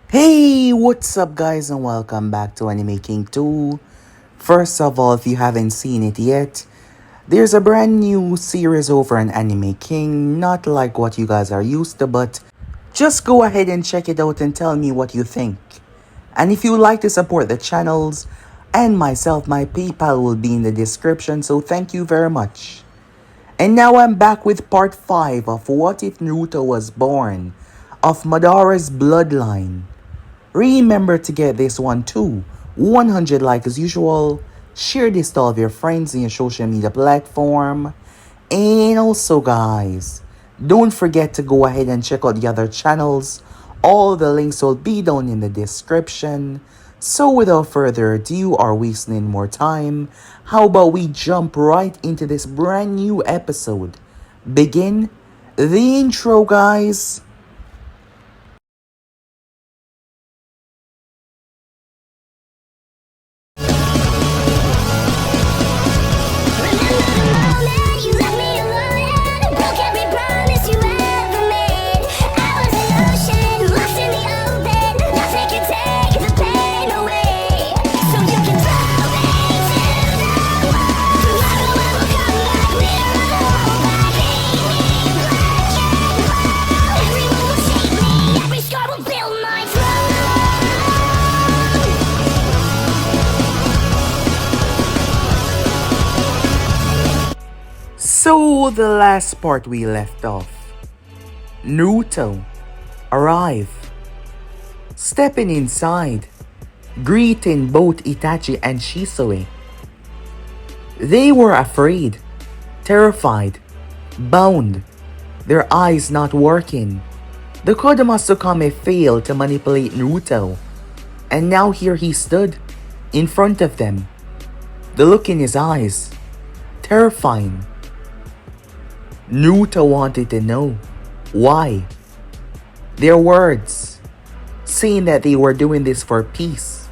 Hey, what's up guys and welcome back to Anime King 2. First of all, if you haven't seen it yet, there's a brand new series over on Anime King, not like what you guys are used to, but just go ahead and check it out and tell me what you think. And if you like to support the channels and myself, my PayPal will be in the description, so thank you very much. And now I'm back with part 5 of What If Naruto Was Born of Madara's Bloodline. Remember to get this one too. 100 like as usual. Share this to all of your friends in your social media platform. And also guys, don't forget to go ahead and check out the other channels. All the links will be down in the description. So without further ado or wasting more time, how about we jump right into this brand new episode. Begin the intro guys. So the last part we left off, Naruto arrive, stepping inside, greeting both Itachi and Shisui. They were afraid, terrified, bound, their eyes not working. The Kodama Tsukame failed to manipulate Naruto, and now here he stood, in front of them. The look in his eyes, terrifying. Naruto wanted to know why. Their words, saying that they were doing this for peace.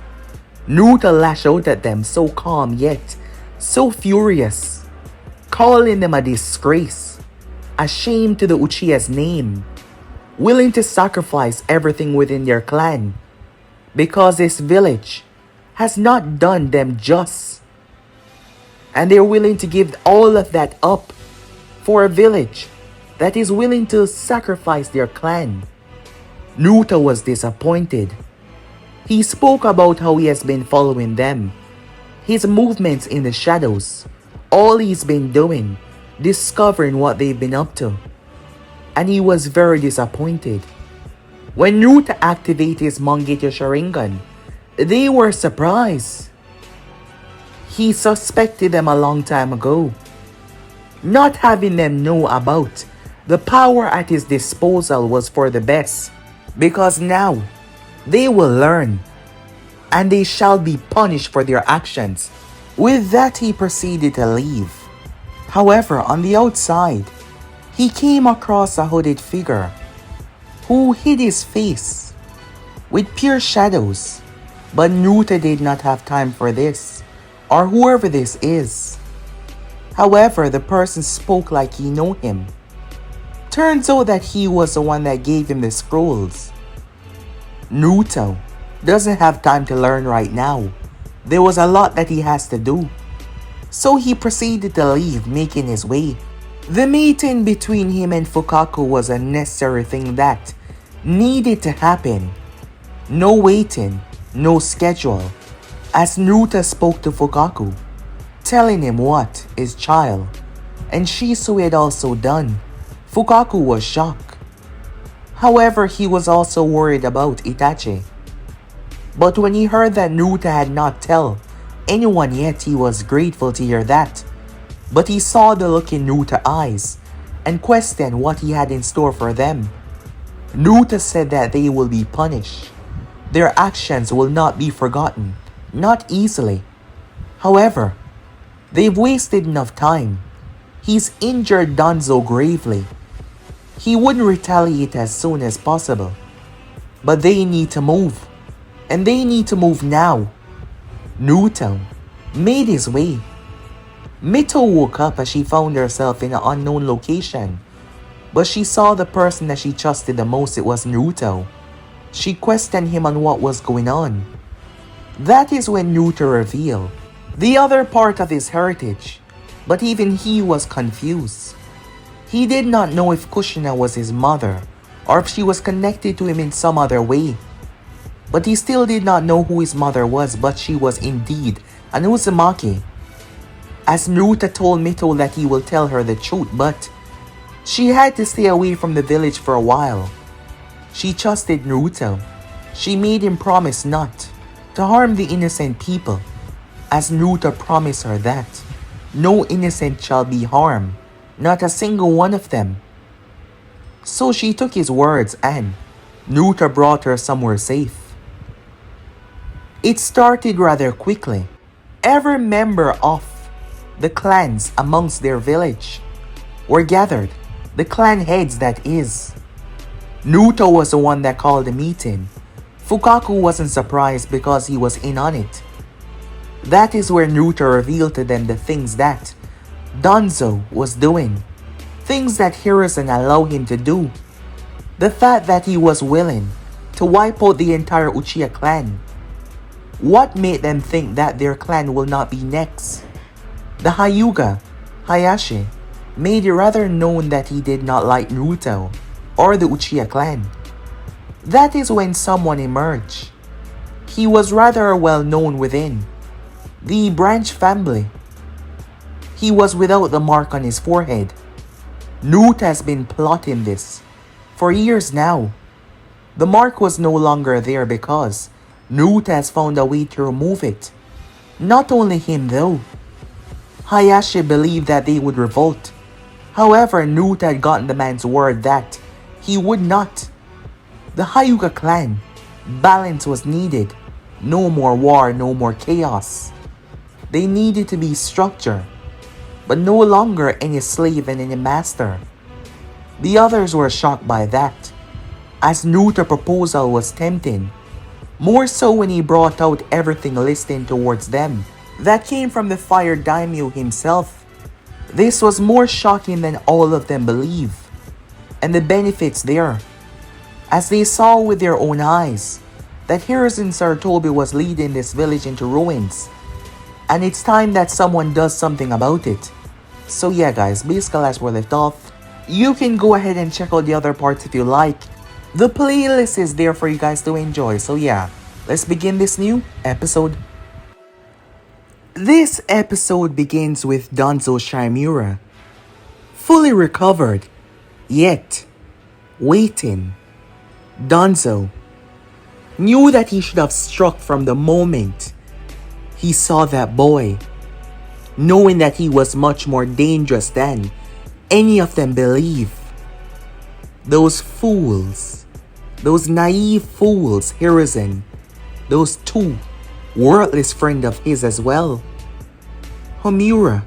Naruto lashed out at them, so calm yet so furious, calling them a disgrace, a shame to the Uchiha's name, willing to sacrifice everything within their clan because this village has not done them justice, and they're willing to give all of that up for a village that is willing to sacrifice their clan. Naruto was disappointed. He spoke about how he has been following them, his movements in the shadows, all he's been doing, discovering what they've been up to. And he was very disappointed. When Naruto activated his Mangekyou Sharingan, they were surprised. He suspected them a long time ago, not having them know about the power at his disposal was for the best, because now they will learn and they shall be punished for their actions. With that, he proceeded to leave. However, on the outside, he came across a hooded figure who hid his face with pure shadows, but Naruto did not have time for this, or whoever this is. However, the person spoke like he knew him. Turns out that he was the one that gave him the scrolls. Naruto doesn't have time to learn right now. There was a lot that he has to do. So he proceeded to leave, making his way. The meeting between him and Fukaku was a necessary thing that needed to happen. No waiting, no schedule, as Naruto spoke to Fukaku, telling him what his child and Shisui had also done. Fukaku was shocked. However, he was also worried about Itachi. But when he heard that Naruto had not told anyone yet, he was grateful to hear that. But he saw the look in Naruto's eyes and questioned what he had in store for them. Naruto said that they will be punished. Their actions will not be forgotten, not easily. However, they've wasted enough time. He's injured Danzo gravely. He wouldn't retaliate as soon as possible. But they need to move. And they need to move now. Naruto made his way. Mito woke up as she found herself in an unknown location. But she saw the person that she trusted the most. It was Naruto. She questioned him on what was going on. That is when Naruto revealed the other part of his heritage, but even he was confused. He did not know if Kushina was his mother or if she was connected to him in some other way. But he still did not know who his mother was, but she was indeed an Uzumaki. As Naruto told Mito that he will tell her the truth, but she had to stay away from the village for a while. She trusted Naruto. She made him promise not to harm the innocent people, as Naruto promised her that no innocent shall be harmed, not a single one of them. So she took his words and Naruto brought her somewhere safe. It started rather quickly. Every member of the clans amongst their village were gathered, the clan heads that is. Naruto was the one that called the meeting. Fukaku wasn't surprised because he was in on it. That is where Naruto revealed to them the things that Danzo was doing. Things that Hiruzen allowed him to do. The fact that he was willing to wipe out the entire Uchiha clan. What made them think that their clan will not be next? The Hyuga, Hayashi, made it rather known that he did not like Naruto or the Uchiha clan. That is when someone emerged. He was rather well known within the Branch family. He was without the mark on his forehead. Naruto has been plotting this for years now. The mark was no longer there because Naruto has found a way to remove it. Not only him though. Hayashi believed that they would revolt. However, Naruto had gotten the man's word that he would not. The Hyuga clan, balance was needed. No more war, no more chaos. They needed to be structure, but no longer any slave and any master. The others were shocked by that, as Naruto's proposal was tempting. More so when he brought out everything listing towards them that came from the fire daimyo himself. This was more shocking than all of them believed, and the benefits there, as they saw with their own eyes that Hiruzen Sarutobi was leading this village into ruins, and it's time that someone does something about it. So yeah guys, basically as we left off, you can go ahead and check out the other parts if you like. The playlist is there for you guys to enjoy, so yeah, let's begin this new episode. This episode begins with Danzo Shimura, fully recovered, yet waiting. Danzo knew that he should have struck from the moment he saw that boy, knowing that he was much more dangerous than any of them believe. Those fools, those naive fools, Hiruzen, those two worthless friends of his as well. Homura,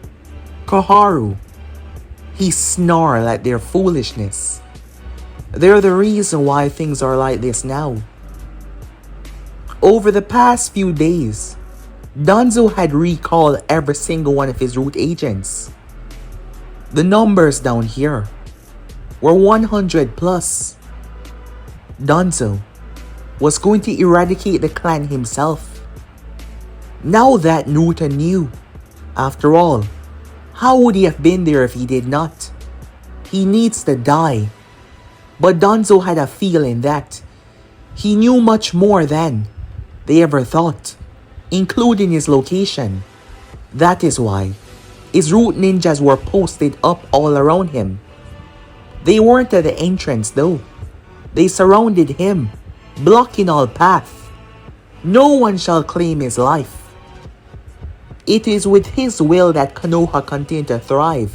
Koharu, he snarled at their foolishness. They're the reason why things are like this now. Over the past few days, Danzo had recalled every single one of his root agents. The numbers down here were 100 plus. Danzo was going to eradicate the clan himself. Now that Naruto knew, after all, how would he have been there if he did not? He needs to die. But Danzo had a feeling that he knew much more than they ever thought, including his location. That is why his root ninjas were posted up all around him. They weren't at the entrance though. They surrounded him, blocking all path. No one shall claim his life. It is with his will that Konoha continued to thrive.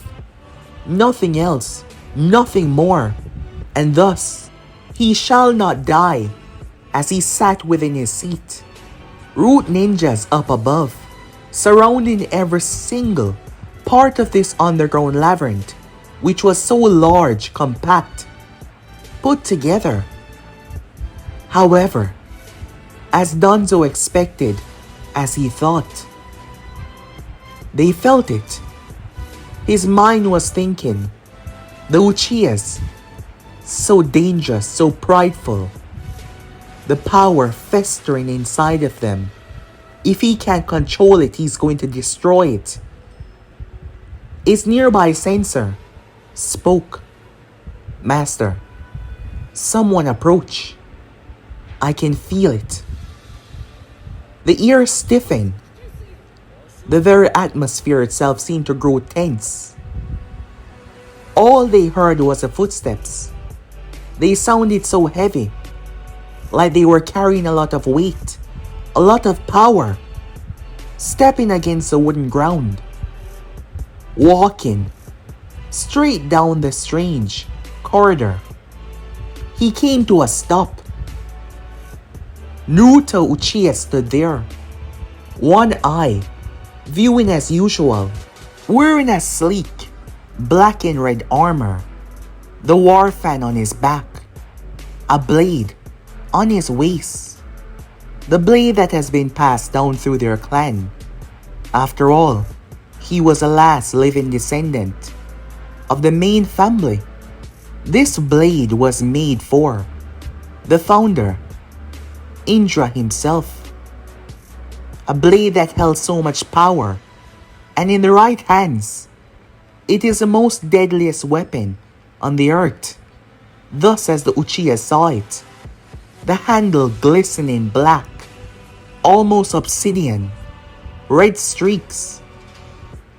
Nothing else, nothing more. And thus, he shall not die, as he sat within his seat. Root ninjas up above, surrounding every single part of this underground labyrinth, which was so large, compact, put together. However, as Danzo expected, as he thought, they felt it. His mind was thinking, the Uchihas, so dangerous, so prideful. the power festering inside of them. If he can't control it, he's going to destroy it. His nearby sensor spoke. Master, someone approach. I can feel it. The ears stiffen. The very atmosphere itself seemed to grow tense. All they heard was the footsteps. They sounded so heavy, like they were carrying a lot of weight, a lot of power, stepping against the wooden ground, walking straight down the strange corridor. He came to a stop. Naruto Uchiha stood there, one eye viewing as usual, wearing a sleek black and red armor, the war fan on his back, a blade on his waist, the blade that has been passed down through their clan. After all, he was the last living descendant of the main family. This blade was made for the founder, Indra himself. A blade that held so much power, and in the right hands, it is the most deadliest weapon on the earth. Thus as the Uchiha saw it, the handle glistening black, almost obsidian, red streaks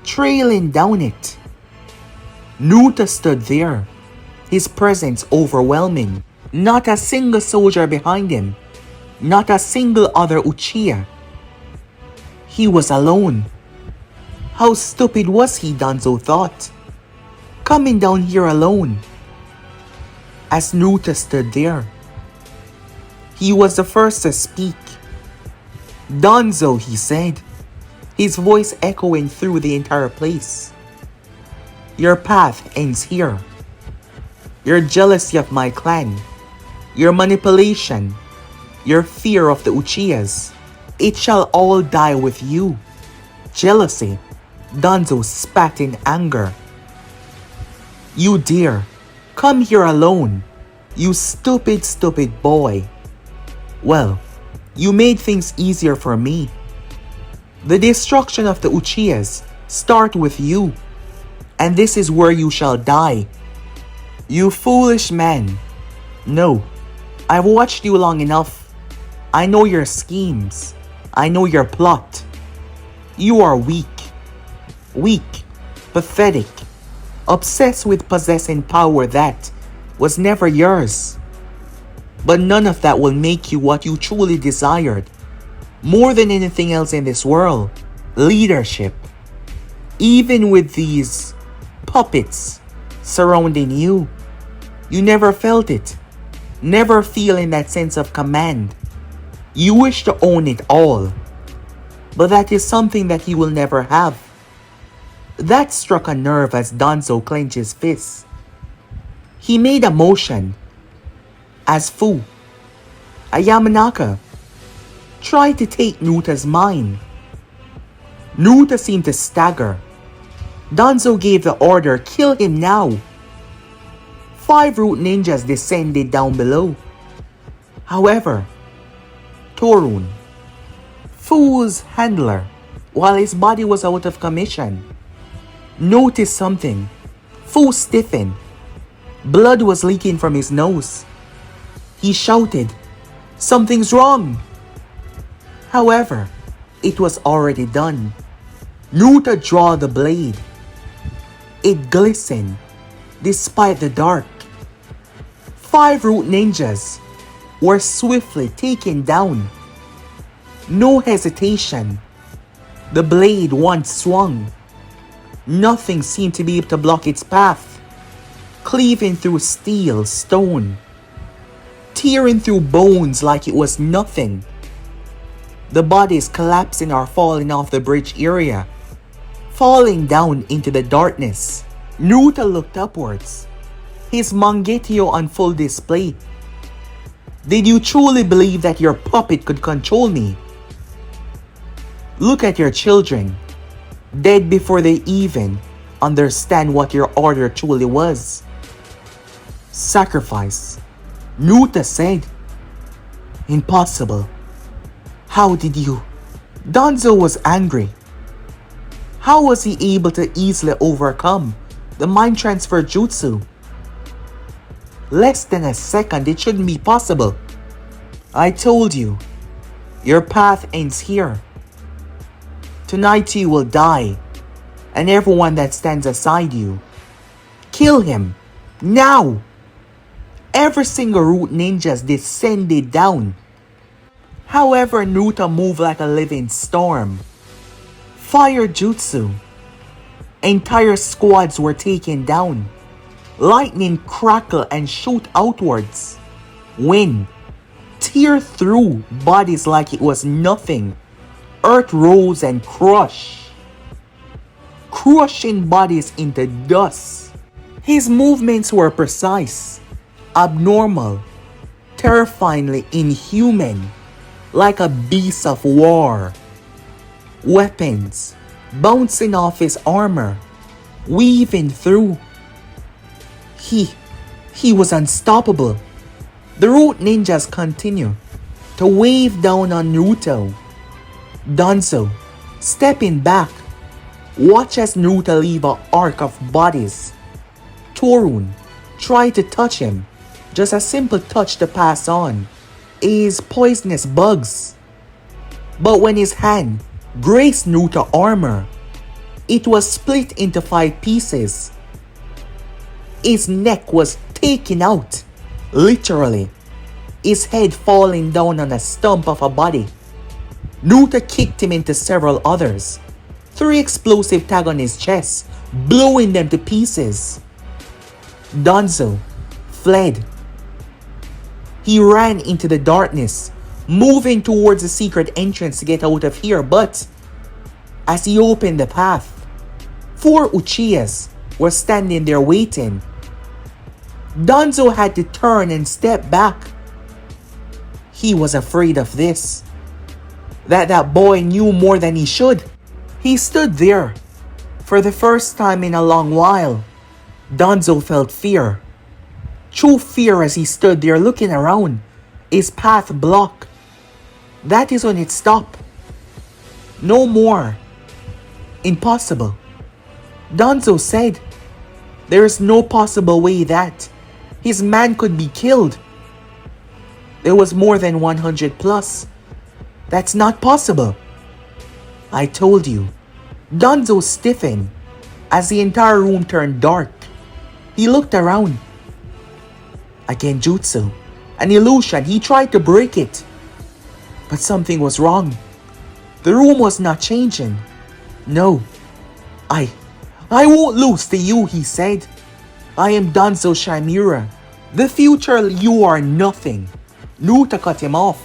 trailing down it. Naruto stood there, his presence overwhelming. Not a single soldier behind him, not a single other Uchiha. He was alone. How stupid was he, Danzo thought, coming down here alone. As Naruto stood there, he was the first to speak. Danzo, he said, his voice echoing through the entire place. Your path ends here. Your jealousy of my clan, your manipulation, your fear of the Uchihas, it shall all die with you. Jealousy, Danzo spat in anger. You dare come here alone, you stupid boy. Well, you made things easier for me. The destruction of the Uchihas start with you, and this is where you shall die. You foolish man. No, I've watched you long enough. I know your schemes. I know your plot. You are weak, pathetic, obsessed with possessing power that was never yours. But none of that will make you what you truly desired. More than anything else in this world, leadership. Even with these puppets surrounding you, you never felt it. Never feeling that sense of command. You wish to own it all. But that is something that you will never have. That struck a nerve as Danzo clenched his fist. He made a motion as Fu, a Yamanaka, tried to take Naruto's mind. Naruto seemed to stagger. Danzo gave the order, kill him now. 5 root ninjas descended down below. However, Torun, Fu's handler, while his body was out of commission, noticed something. Fu stiffened. Blood was leaking from his nose. He shouted, "Something's wrong!" However, it was already done. Naruto drew the blade. It glistened despite the dark. 5 root ninjas were swiftly taken down. No hesitation. The blade once swung. Nothing seemed to be able to block its path, cleaving through steel, stone, tearing through bones like it was nothing. The bodies collapsing or falling off the bridge area, falling down into the darkness. Naruto looked upwards, his Mangekyou on full display. Did you truly believe that your puppet could control me? Look at your children, dead before they even understand what your order truly was. Sacrifice, Naruto said. Impossible. How did you? Danzo was angry. How was he able to easily overcome the mind transfer jutsu? Less than a second, it shouldn't be possible. I told you, your path ends here. Tonight you will die, and everyone that stands aside you. Kill him, now! Every single root ninjas descended down. However, Naruto moved like a living storm. Fire jutsu. Entire squads were taken down. Lightning crackle and shoot outwards. Wind tear through bodies like it was nothing. Earth rose and crushing bodies into dust. His movements were precise, abnormal, terrifyingly inhuman, like a beast of war. Weapons bouncing off his armor, weaving through. He was unstoppable. The root ninjas continue to wave down on Naruto. Danzo, stepping back, watch as Naruto leave an arc of bodies. Torun tried to touch him, just a simple touch to pass on. Is poisonous bugs. But when his hand grazed Naruto armor, it was split into 5 pieces. His neck was taken out, literally, his head falling down on a stump of a body. Naruto kicked him into several others. 3 explosive tags on his chest, blowing them to pieces. Danzo fled. He ran into the darkness, moving towards the secret entrance to get out of here, but as he opened the path, 4 Uchihas were standing there waiting. Danzo had to turn and step back. He was afraid of this. That boy knew more than he should. He stood there. For the first time in a long while, Danzo felt fear. True fear as he stood there looking around, his path blocked. That is when it stopped. No more. Impossible. Danzo said, there is no possible way that his man could be killed. There was more than 100 plus. That's not possible. I told you. Danzo stiffened as the entire room turned dark. He looked around. A genjutsu, an illusion. He tried to break it. But something was wrong. The room was not changing. No. I won't lose to you, he said. I am Danzo Shimura. The future, you are nothing. Naruto cut him off.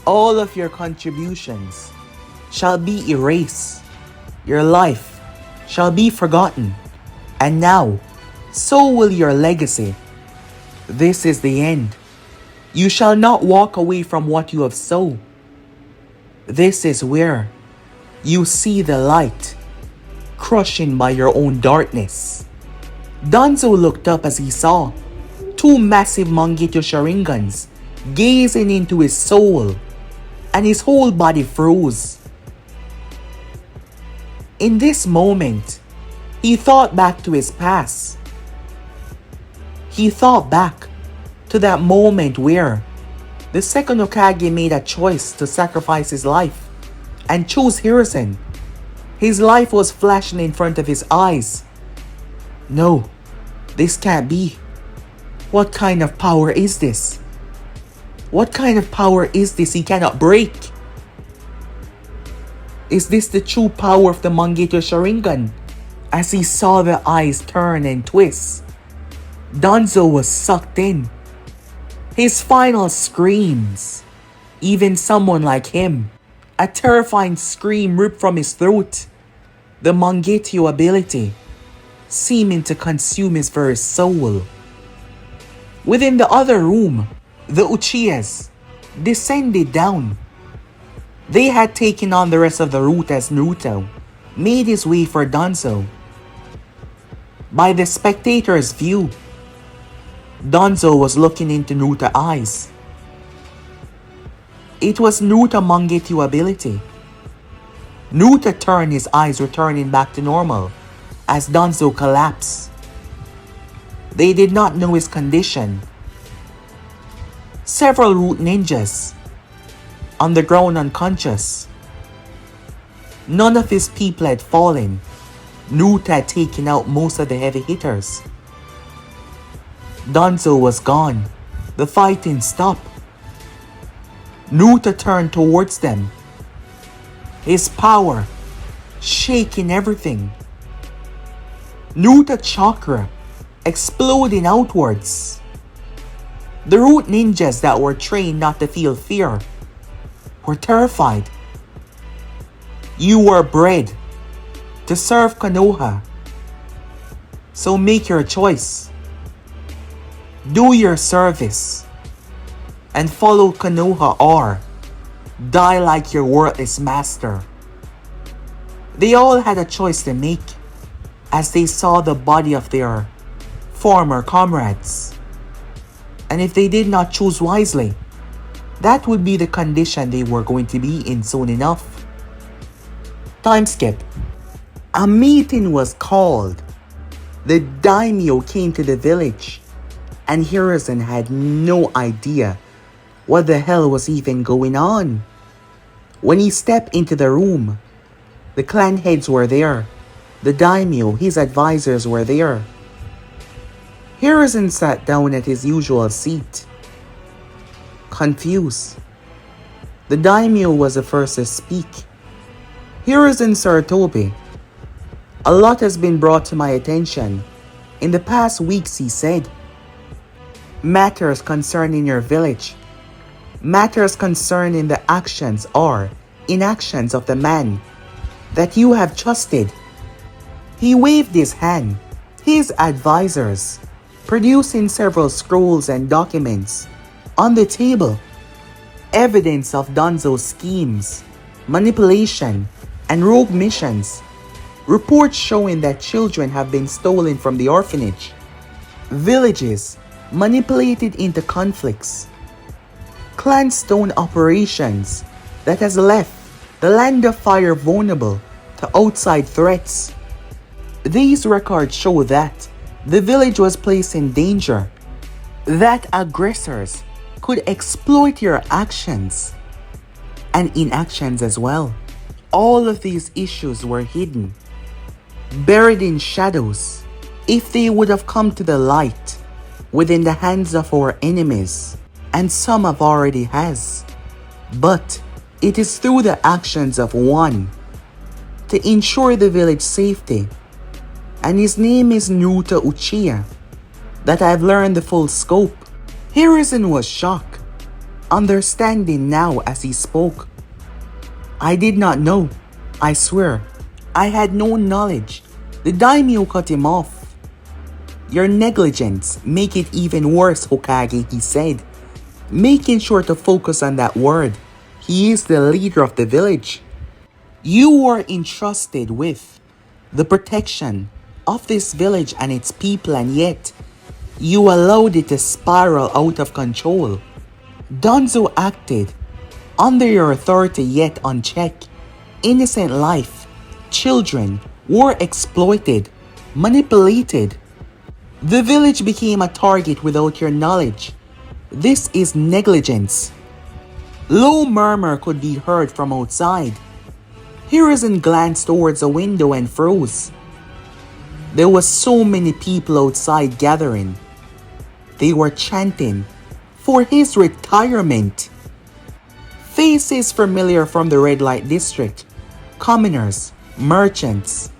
All of your contributions shall be erased. Your life shall be forgotten. And now, so will your legacy. This is the end. You shall not walk away from what you have sown. This is where you see the light, crushing by your own darkness. Danzo looked up as he saw 2 massive Mangekyou Sharingans gazing into his soul, and his whole body froze. In this moment, he thought back to his past. He thought back to that moment where the second Hokage made a choice to sacrifice his life and chose Hiruzen. His life was flashing in front of his eyes. No, this can't be. What kind of power is this? What kind of power is this he cannot break? Is this the true power of the Mangekyou Sharingan? As he saw the eyes turn and twist, Danzo was sucked in. His final screams. Even someone like him. A terrifying scream ripped from his throat. The Mangekyou ability seeming to consume his very soul. Within the other room, the Uchihas descended down. They had taken on the rest of the route as Naruto made his way for Danzo. By the spectator's view, Danzo was looking into Naruto's eyes. It was Naruto Mangekyou ability. Naruto turned, his eyes returning back to normal as Danzo collapsed. They did not know his condition. Several root ninjas on the ground unconscious. None of his people had fallen. Naruto had taken out most of the heavy hitters. Danzo was gone. The fighting stopped. Naruto turned towards them. His power shaking everything. Naruto chakra exploding outwards. The root ninjas that were trained not to feel fear were terrified. You were bred to serve Konoha, so make your choice. Do your service and follow Konoha or die like your worthless master. They all had a choice to make as they saw the body of their former comrades. And if they did not choose wisely, that would be the condition they were going to be in soon enough. Time skip. A meeting was called. The daimyo came to the village, and Hiruzen had no idea what the hell was even going on. When he stepped into the room, the clan heads were there. The daimyo, his advisors, were there. Hiruzen sat down at his usual seat, confused. The daimyo was the first to speak. Hiruzen Sarutobi, a lot has been brought to my attention in the past weeks, he said. Matters concerning your village. Matters concerning the actions or inactions of the man that you have trusted. He waved his hand, his advisors, producing several scrolls and documents on the table. Evidence of Danzo's schemes, manipulation, and rogue missions. Reports showing that children have been stolen from the orphanage. Villages manipulated into conflicts. Clanstone operations that has left the Land of Fire vulnerable to outside threats. These records show that the village was placed in danger, that aggressors could exploit your actions and inactions as well. All of these issues were hidden, buried in shadows. If they would have come to the light within the hands of our enemies, and some have already has, but it is through the actions of one to ensure the village safety, and his name is Naruto Uchiha, that I have learned the full scope. Hiruzen was shocked, understanding now as he spoke. I did not know, I swear, I had no knowledge. The daimyo cut him off. Your negligence make it even worse, Hokage, he said, making sure to focus on that word. He is the leader of the village. You were entrusted with the protection of this village and its people, and yet you allowed it to spiral out of control. Danzo acted under your authority yet unchecked. Innocent life, children were exploited, manipulated. The village became a target without your knowledge. This is negligence. Low murmur could be heard from outside. Hiruzen glanced towards a window and froze. There were so many people outside gathering. They were chanting for his retirement. Faces familiar from the red light district. Commoners, merchants,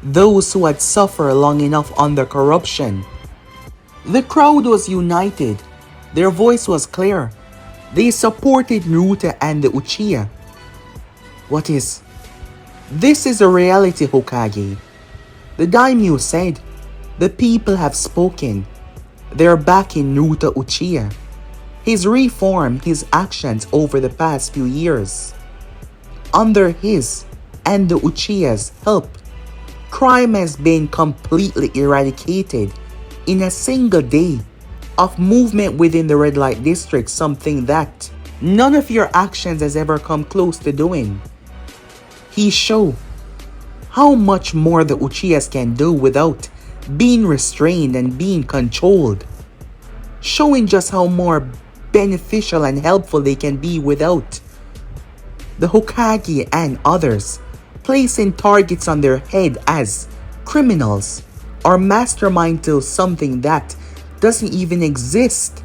those who had suffered long enough under corruption. The crowd was united. Their voice was clear. They supported Naruto and the Uchiha. This is a reality, Hokage. The daimyo said, the people have spoken. They're backing Naruto Uchiha. His reform, his actions over the past few years. Under his and the Uchiha's help, crime has been completely eradicated in a single day of movement within the red light district, something that none of your actions has ever come close to doing. He showed how much more the Uchihas can do without being restrained and being controlled, showing just how more beneficial and helpful they can be without the Hokage and others placing targets on their head as criminals or mastermind to something that doesn't even exist.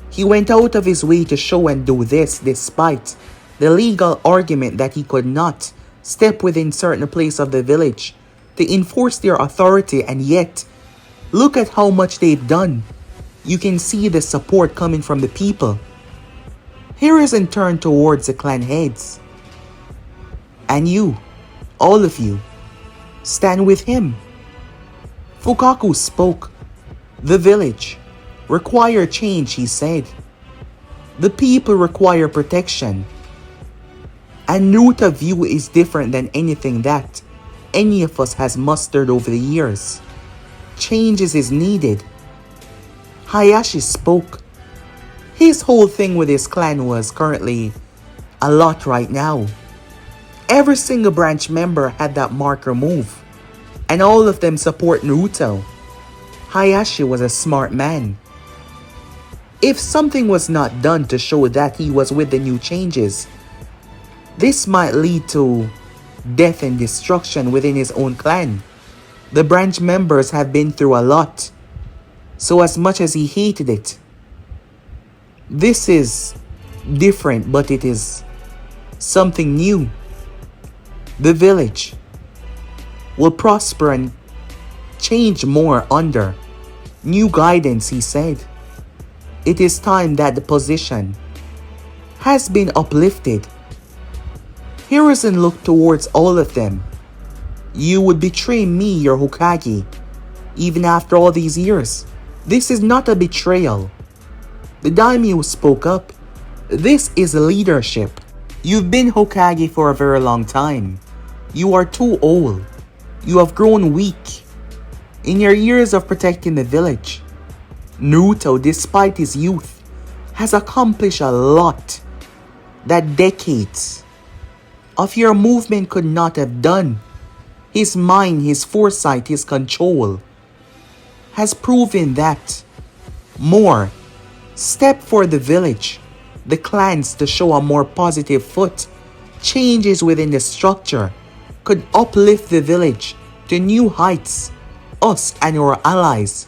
He went out of his way to show and do this despite the legal argument that he could not step within certain place of the village to enforce their authority, and yet look at how much they've done. You can see the support coming from the people. Hiruzen turned towards the clan heads. And you, all of you, stand with him. Fukaku spoke. The village require change, he said. The people require protection. And Naruto's view is different than anything that any of us has mustered over the years. Changes is needed. Hayashi spoke. His whole thing with his clan was currently a lot right now. Every single branch member had that marker move, and all of them support Naruto. Hayashi was a smart man. If something was not done to show that he was with the new changes, this might lead to death and destruction within his own clan. The branch members have been through a lot, so as much as he hated it, this is different, but it is something new. The village will prosper and change more under new guidance, he said. It is time that the position has been uplifted. Hiruzen looked towards all of them. You would betray me, your Hokage, even after all these years. This is not a betrayal. The daimyo spoke up. This is leadership. You've been Hokage for a very long time. You are too old. You have grown weak in your years of protecting the village. Naruto, despite his youth, has accomplished a lot that decades of your movement could not have done. His mind, his foresight, his control has proven that more step for the village, the clans, to show a more positive foot. Changes within the structure could uplift the village to new heights, us and our allies,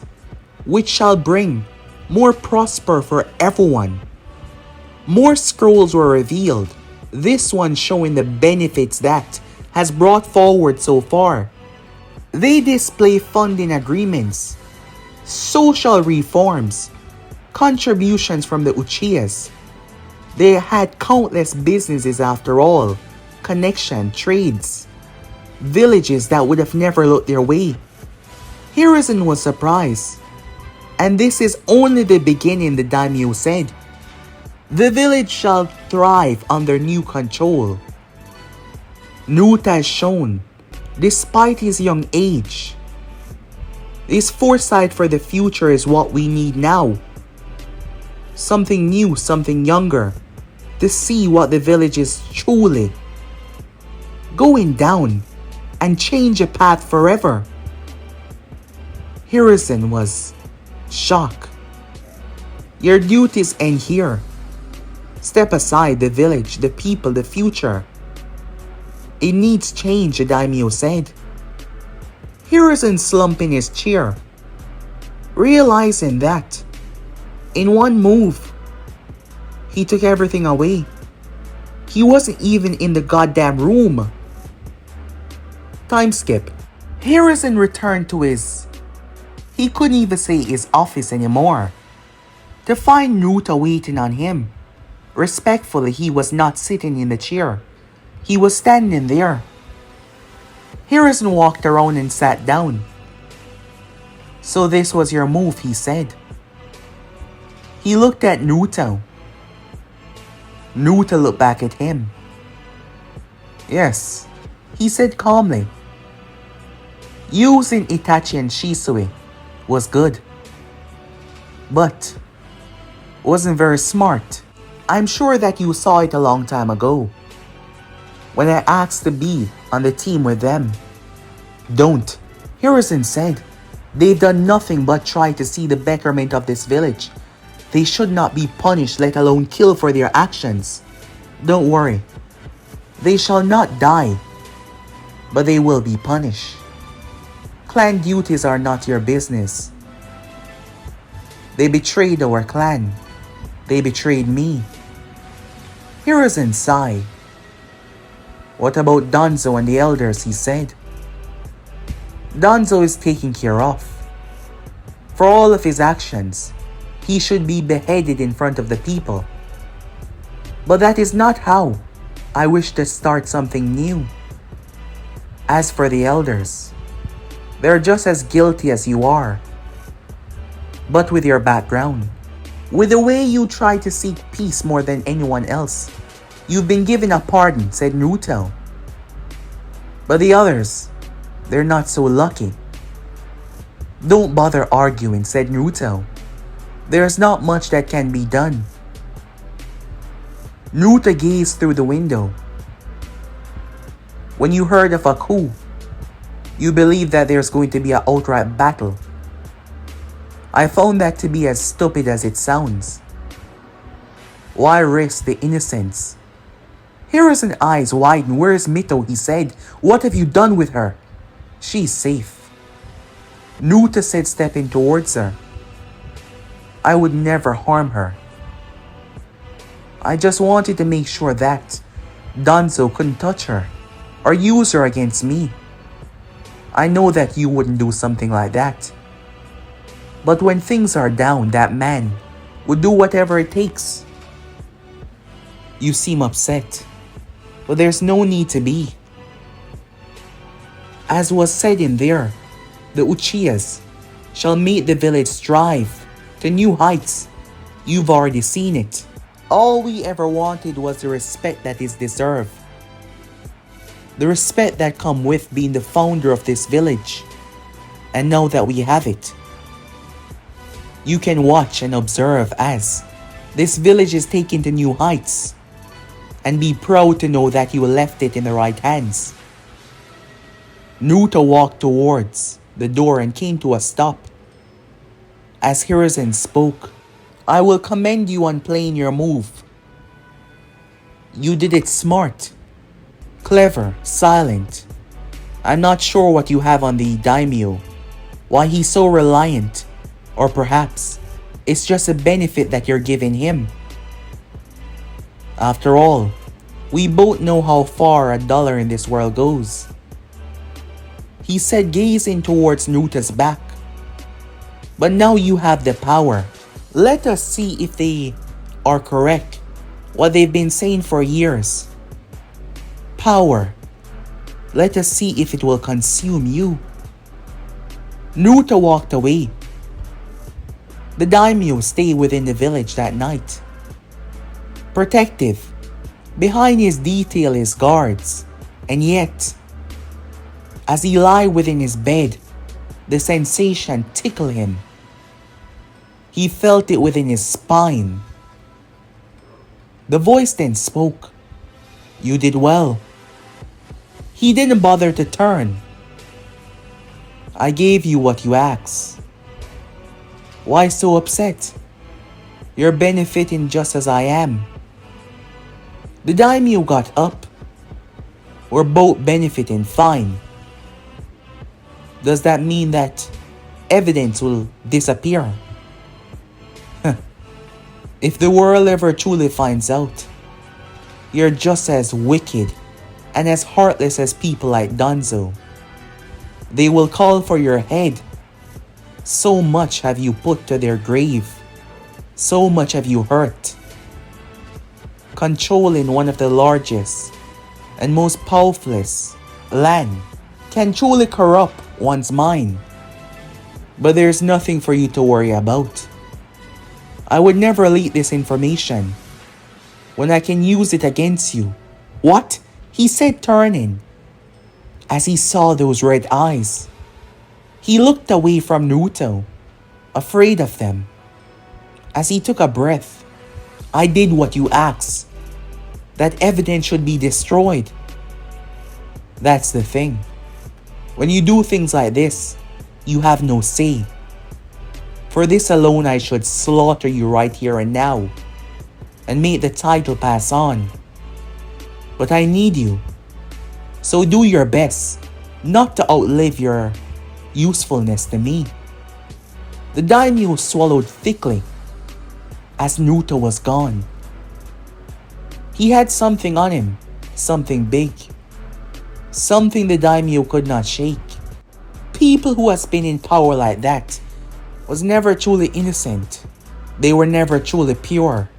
which shall bring more prosper for everyone. More scrolls were revealed, this one showing the benefits that has brought forward so far. They display funding agreements, social reforms, contributions from the Uchihas. They had countless businesses after all, connection, trades, villages that would have never looked their way. Hiruzen was surprised. And this is only the beginning, the daimyo said. The village shall thrive under new control. Naruto has shown, despite his young age, his foresight for the future is what we need now. Something new, something younger, to see what the village is truly going down and change a path forever. Hiruzen was shocked. Your duties end here. Step aside, the village, the people, the future. It needs change, the daimyo said. Hiruzen slumped in his chair, realizing that in one move, he took everything away. He wasn't even in the goddamn room. Time skip. Hiruzen returned to he couldn't even say his office anymore, to find Naruto waiting on him. Respectfully, he was not sitting in the chair. He was standing there. Hiruzen walked around and sat down. So this was your move, he said. He looked at Naruto. Naruto looked back at him. Yes, he said calmly. Using Itachi and Shisui was good, but wasn't very smart. I'm sure that you saw it a long time ago, when I asked to be on the team with them. Don't, Hiruzen said. They've done nothing but try to see the betterment of this village. They should not be punished, let alone killed for their actions. Don't worry. They shall not die, but they will be punished. Clan duties are not your business. They betrayed our clan. They betrayed me. Hiruzen sighed. What about Danzo and the elders, he said. Danzo is taken care of. For all of his actions, he should be beheaded in front of the people. But that is not how I wish to start something new. As for the elders, they're just as guilty as you are. But with your background, with the way you try to seek peace more than anyone else, you've been given a pardon, said Naruto. But the others, they're not so lucky. Don't bother arguing, said Naruto. There's not much that can be done. Naruto gazed through the window. When you heard of a coup, you believe that there's going to be an outright battle. I found that to be as stupid as it sounds. Why risk the innocents? Hiruzen's eyes widened. Where is Mito? He said. What have you done with her? She's safe. Naruto said, stepping towards her. I would never harm her. I just wanted to make sure that Danzo couldn't touch her or use her against me. I know that you wouldn't do something like that. But when things are down, that man would do whatever it takes. You seem upset, but there's no need to be. As was said in there, the Uchihas shall make the village strive to new heights. You've already seen it. All we ever wanted was the respect that is deserved. The respect that comes with being the founder of this village. And now that we have it, you can watch and observe as this village is taken to new heights, and be proud to know that you left it in the right hands. Naruto walked towards the door and came to a stop. As Hiruzen spoke, I will commend you on playing your move. You did it smart, clever, silent. I'm not sure what you have on the daimyo, why he's so reliant, or perhaps it's just a benefit that you're giving him. After all, we both know how far a dollar in this world goes. He said, gazing towards Naruto's back. But now you have the power. Let us see if they are correct. What they've been saying for years. Power. Let us see if it will consume you. Naruto walked away. The daimyo stayed within the village that night. Protective. Behind his detail is guards. And yet, as he lay within his bed, the sensation tickled him. He felt it within his spine. The voice then spoke. You did well. He didn't bother to turn. I gave you what you asked. Why so upset? You're benefiting just as I am. The daimyo got up. We're both benefiting fine. Does that mean that evidence will disappear? If the world ever truly finds out, you're just as wicked and as heartless as people like Danzo. They will call for your head. So much have you put to their grave. So much have you hurt. Controlling one of the largest and most powerful land can truly corrupt one's mind. But there's nothing for you to worry about. I would never leak this information when I can use it against you. What? He said, turning. As he saw those red eyes, he looked away from Naruto, afraid of them. As he took a breath, I did what you asked. That evidence should be destroyed. That's the thing. When you do things like this, you have no say. For this alone, I should slaughter you right here and now and make the title pass on. But I need you. So do your best not to outlive your usefulness to me. The daimyo swallowed thickly as Naruto was gone. He had something on him, something big, something the daimyo could not shake. People who has been in power like that was never truly innocent. They were never truly pure.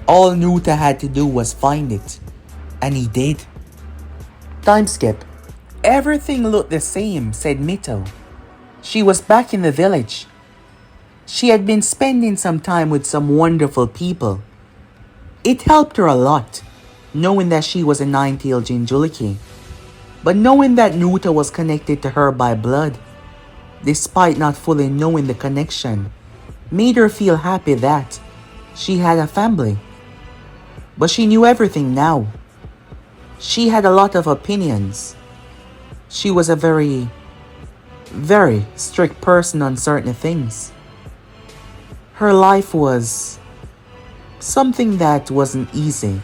All Naruto had to do was find it, and he did. Time skip. Everything looked the same, said Mito. She was back in the village. She had been spending some time with some wonderful people. It helped her a lot, knowing that she was a nine-tailed Jinchuriki, but knowing that Naruto was connected to her by blood, despite not fully knowing the connection, made her feel happy that she had a family. But she knew everything now. She had a lot of opinions. She was a very strict person on certain things. Her life was something that wasn't easy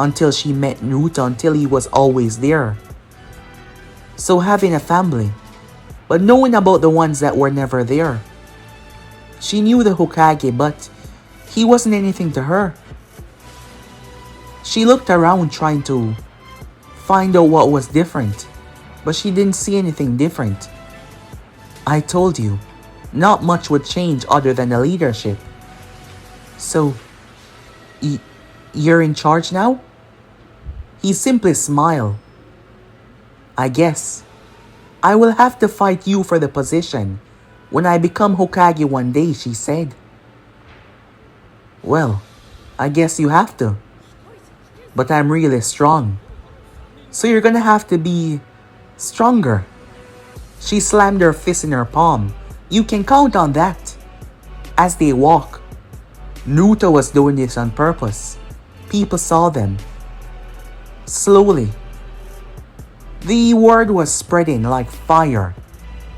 until she met Naruto, until he was always there. So having a family, but knowing about the ones that were never there. She knew the Hokage, but he wasn't anything to her. She looked around trying to find out what was different, but she didn't see anything different. I told you, not much would change other than the leadership. So, you're in charge now? He simply smiled. I guess I will have to fight you for the position when I become Hokage one day, she said. Well, I guess you have to. But I'm really strong. So you're gonna have to be stronger. She slammed her fist in her palm. You can count on that. As they walk, Naruto was doing this on purpose. People saw them. Slowly, the word was spreading like fire,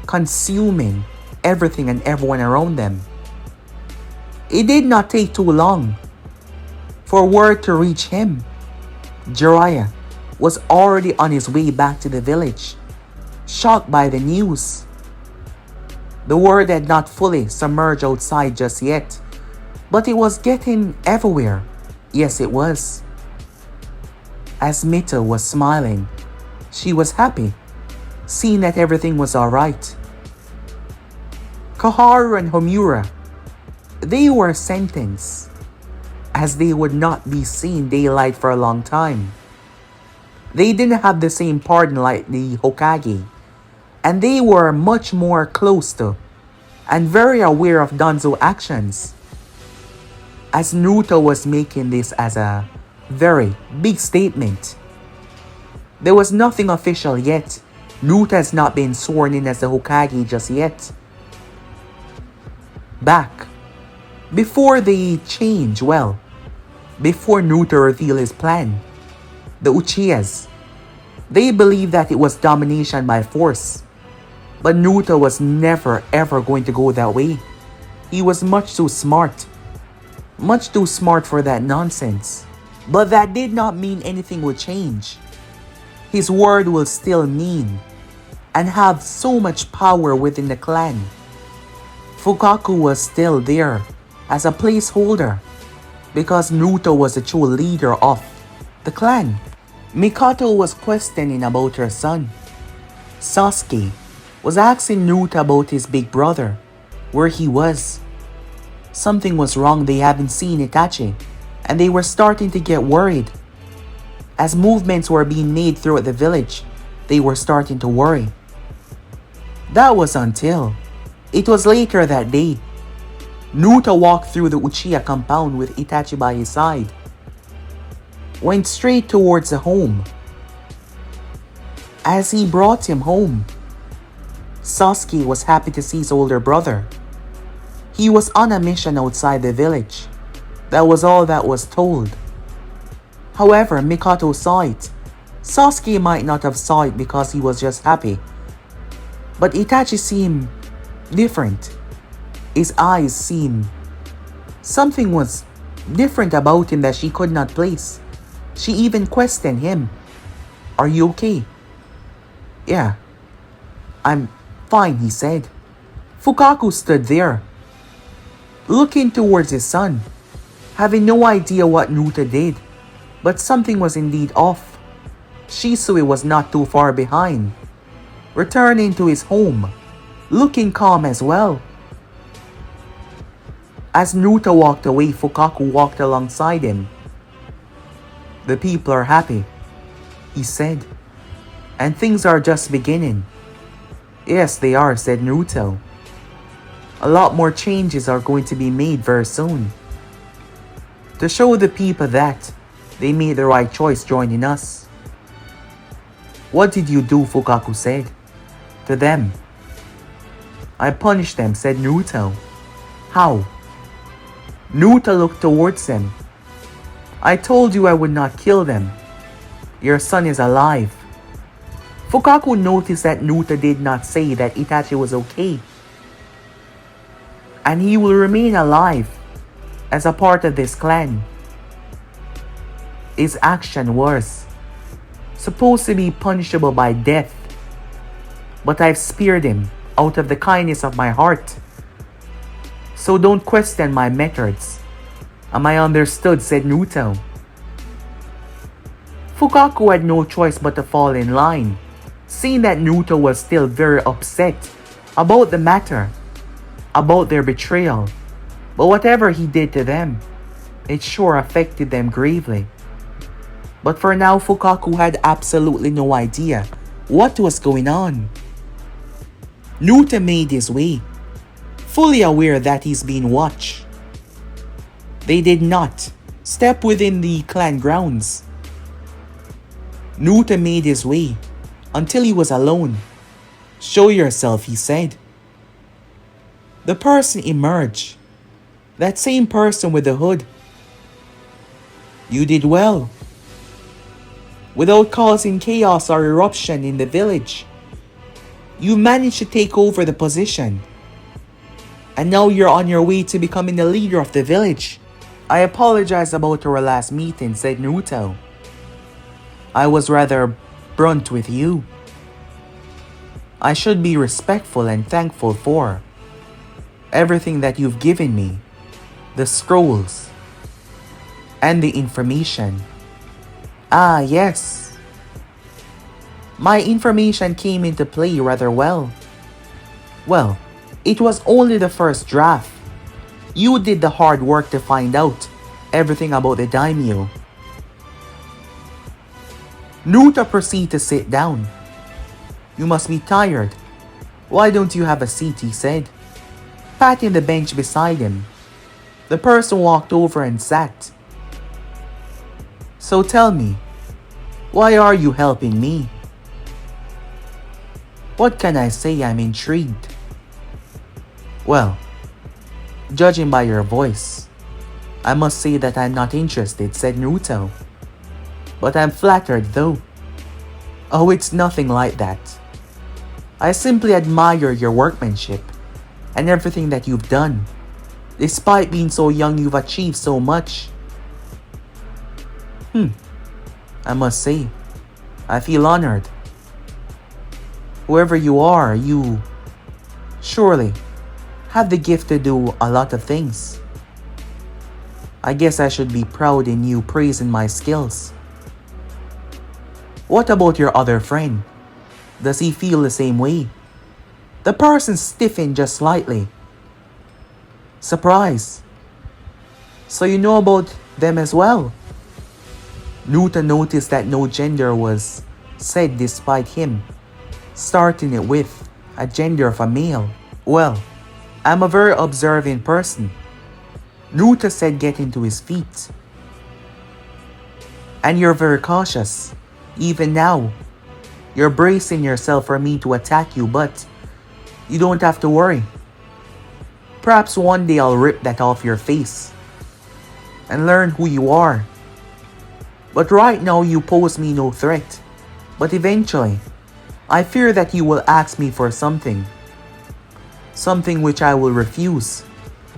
consuming everything and everyone around them. It did not take too long for word to reach him. Jiraiya was already on his way back to the village, shocked by the news. The word had not fully submerged outside just yet, but it was getting everywhere. Yes, it was. As Mito was smiling, she was happy, seeing that everything was alright. Koharu and Homura, they were sentenced, as they would not be seeing daylight for a long time. They didn't have the same pardon like the Hokage, and they were much more close to and very aware of Danzo actions. As Naruto was making this as a very big statement. There was nothing official yet. Naruto has not been sworn in as the Hokage just yet. Back before the change, before Naruto revealed his plan, the Uchihas, they believed that it was domination by force. But Naruto was never ever going to go that way. He was much too smart. Much too smart for that nonsense. But that did not mean anything would change. His word will still mean and have so much power within the clan. Fukaku was still there as a placeholder because Naruto was the true leader of the clan. Mikoto was questioning about her son. Sasuke was asking Naruto about his big brother, where he was. Something was wrong. They haven't seen Itachi, and they were starting to get worried. As movements were being made throughout the village, they were starting to worry. That was until it was later that day. Naruto walked through the Uchiha compound with Itachi by his side. Went straight towards the home. As he brought him home, Sasuke was happy to see his older brother. He was on a mission outside the village. That was all that was told. However, Mikoto saw it. Sasuke might not have saw it because he was just happy. But Itachi seemed different. His eyes seemed... Something was different about him that she could not place. She even questioned him. Are you okay? Yeah. I'm fine, he said. Fukaku stood there, looking towards his son, having no idea what Naruto did. But something was indeed off. Shisui was not too far behind, returning to his home, looking calm as well. As Naruto walked away, Fukaku walked alongside him. The people are happy, he said, and things are just beginning. Yes, they are, said Naruto. A lot more changes are going to be made very soon, to show the people that they made the right choice joining us. What did you do? Fukaku said. To them. I punished them, said Naruto. How? Naruto looked towards them. I told you I would not kill them. Your son is alive. Fukaku noticed that Naruto did not say that Itachi was okay, and he will remain alive as a part of this clan. His action was supposed to be punishable by death, but I've spared him out of the kindness of my heart. So don't question my methods. Am I understood? Said Naruto. Fukaku had no choice but to fall in line, seeing that Naruto was still very upset about the matter, about their betrayal. But whatever he did to them, it sure affected them gravely. But for now, Fukaku had absolutely no idea what was going on. Naruto made his way, fully aware that he's being watched. They did not step within the clan grounds. Naruto made his way until he was alone. Show yourself, he said. The person emerged. That same person with the hood. You did well. Without causing chaos or eruption in the village, you managed to take over the position. And now you're on your way to becoming the leader of the village. I apologize about our last meeting, said Naruto. I was rather blunt with you. I should be respectful and thankful for everything that you've given me, the scrolls, and the information. Ah, yes. My information came into play rather well. Well, it was only the first draft. You did the hard work to find out everything about the daimyo. Naruto proceeded to sit down. You must be tired. Why don't you have a seat, he said, patting the bench beside him. The person walked over and sat. So tell me, why are you helping me? What can I say? I'm intrigued. Well, judging by your voice, I must say that I'm not interested, said Naruto. But I'm flattered though. Oh, it's nothing like that. I simply admire your workmanship and everything that you've done. Despite being so young, you've achieved so much. I must say, I feel honored. Whoever you are, you surely have the gift to do a lot of things. I guess I should be proud in you praising my skills. What about your other friend? Does he feel the same way? The person stiffened just slightly. Surprise. So you know about them as well? Naruto noticed that no gender was said despite him starting it with a gender of a male. Well, I'm a very observant person, Naruto said, getting to his feet. And you're very cautious. Even now, you're bracing yourself for me to attack you, but you don't have to worry. Perhaps one day I'll rip that off your face. and learn who you are. But right now you pose me no threat. But eventually, I fear that you will ask me for something. Something which I will refuse.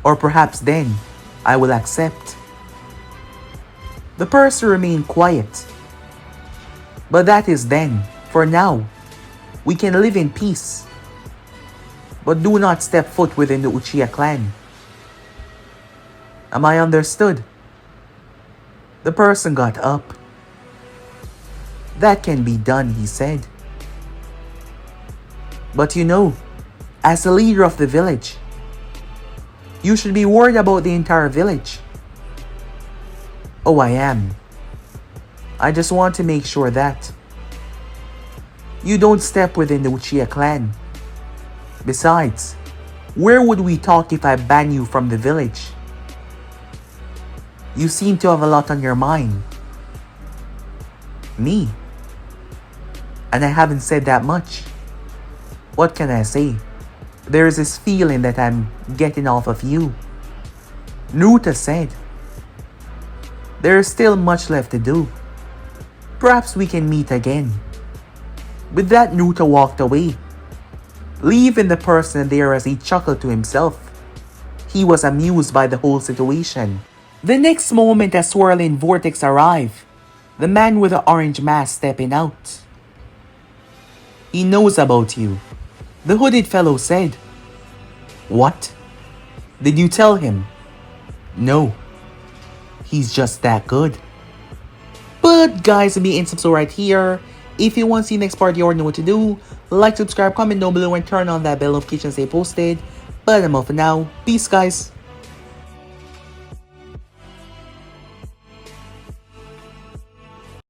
Or perhaps then, I will accept. The person remained quiet. But that is then. For now, we can live in peace. But do not step foot within the Uchiha clan. Am I understood? The person got up. That can be done, he said. But you know, as the leader of the village, you should be worried about the entire village. Oh, I am. I just want to make sure that you don't step within the Uchiha clan. Besides, where would we talk if I ban you from the village? You seem to have a lot on your mind. Me? And I haven't said that much. What can I say? There is this feeling that I'm getting off of you. Naruto said. There is still much left to do. Perhaps we can meet again. With that, Naruto walked away, leaving the person there as he chuckled to himself. He was amused by the whole situation. The next moment, a swirling vortex arrived. The man with the orange mask stepping out. He knows about you, the hooded fellow said. What? Did you tell him? No. He's just that good. But guys, be in so right here. If you want to see the next part, you already know what to do. Like, subscribe, comment down below, and turn on that bell notification to stay posted. But I'm off for now. Peace, guys.